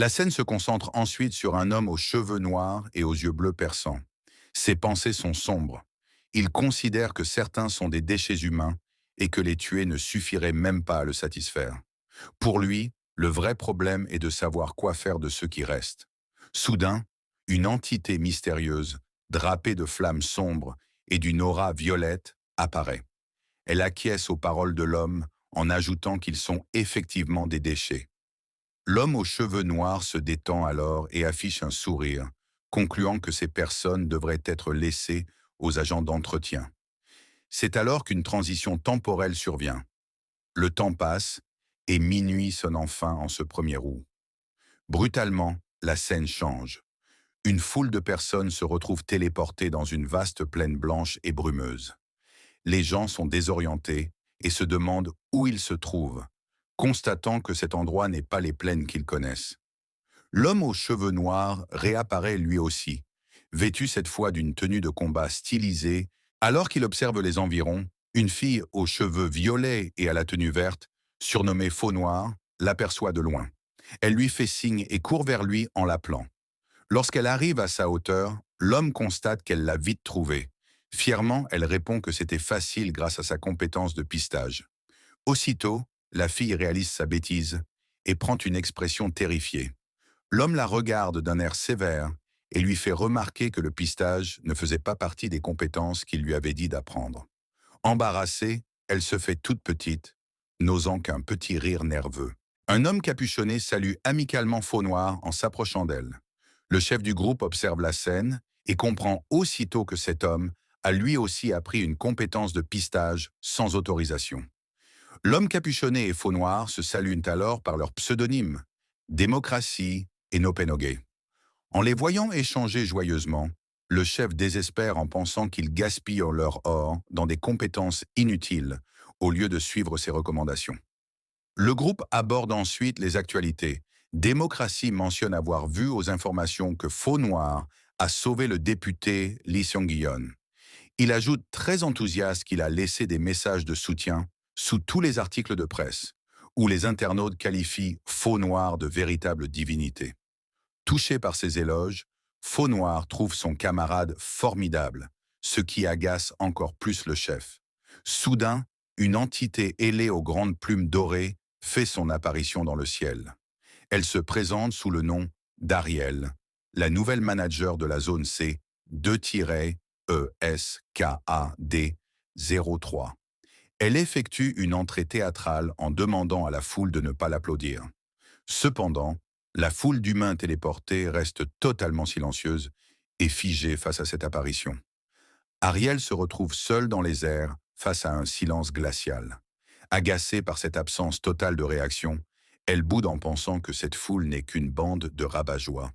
La scène se concentre ensuite sur un homme aux cheveux noirs et aux yeux bleus perçants. Ses pensées sont sombres. Il considère que certains sont des déchets humains et que les tuer ne suffirait même pas à le satisfaire. Pour lui, le vrai problème est de savoir quoi faire de ceux qui restent. Soudain, une entité mystérieuse, drapée de flammes sombres et d'une aura violette, apparaît. Elle acquiesce aux paroles de l'homme en ajoutant qu'ils sont effectivement des déchets. L'homme aux cheveux noirs se détend alors et affiche un sourire, concluant que ces personnes devraient être laissées aux agents d'entretien. C'est alors qu'une transition temporelle survient. Le temps passe et minuit sonne enfin en ce premier août. Brutalement, la scène change. Une foule de personnes se retrouve téléportée dans une vaste plaine blanche et brumeuse. Les gens sont désorientés et se demandent où ils se trouvent, constatant que cet endroit n'est pas les plaines qu'ils connaissent. L'homme aux cheveux noirs réapparaît lui aussi, vêtu cette fois d'une tenue de combat stylisée. Alors qu'il observe les environs, une fille aux cheveux violets et à la tenue verte, surnommée Faux Noir, l'aperçoit de loin. Elle lui fait signe et court vers lui en l'appelant. Lorsqu'elle arrive à sa hauteur, l'homme constate qu'elle l'a vite trouvée. Fièrement, elle répond que c'était facile grâce à sa compétence de pistage. Aussitôt, la fille réalise sa bêtise et prend une expression terrifiée. L'homme la regarde d'un air sévère et lui fait remarquer que le pistage ne faisait pas partie des compétences qu'il lui avait dit d'apprendre. Embarrassée, elle se fait toute petite, n'osant qu'un petit rire nerveux. Un homme capuchonné salue amicalement Faux Noir en s'approchant d'elle. Le chef du groupe observe la scène et comprend aussitôt que cet homme a lui aussi appris une compétence de pistage sans autorisation. L'homme capuchonné et Faux Noir se saluent alors par leurs pseudonymes, Démocratie et Nopenogue. En les voyant échanger joyeusement, le chef désespère en pensant qu'ils gaspillent leur or dans des compétences inutiles au lieu de suivre ses recommandations. Le groupe aborde ensuite les actualités. Démocratie mentionne avoir vu aux informations que Faux Noir a sauvé le député Lee Seong-guyon. Il ajoute très enthousiaste qu'il a laissé des messages de soutien sous tous les articles de presse, où les internautes qualifient Faux Noir de véritable divinité. Touché par ces éloges, Faux Noir trouve son camarade formidable, ce qui agace encore plus le chef. Soudain, une entité ailée aux grandes plumes dorées fait son apparition dans le ciel. Elle se présente sous le nom d'Ariel, la nouvelle manager de la zone C 2-ESKAD 03. Elle effectue une entrée théâtrale en demandant à la foule de ne pas l'applaudir. Cependant, la foule d'humains téléportés reste totalement silencieuse et figée face à cette apparition. Ariel se retrouve seule dans les airs face à un silence glacial. Agacée par cette absence totale de réaction, elle boude en pensant que cette foule n'est qu'une bande de rabat-joie.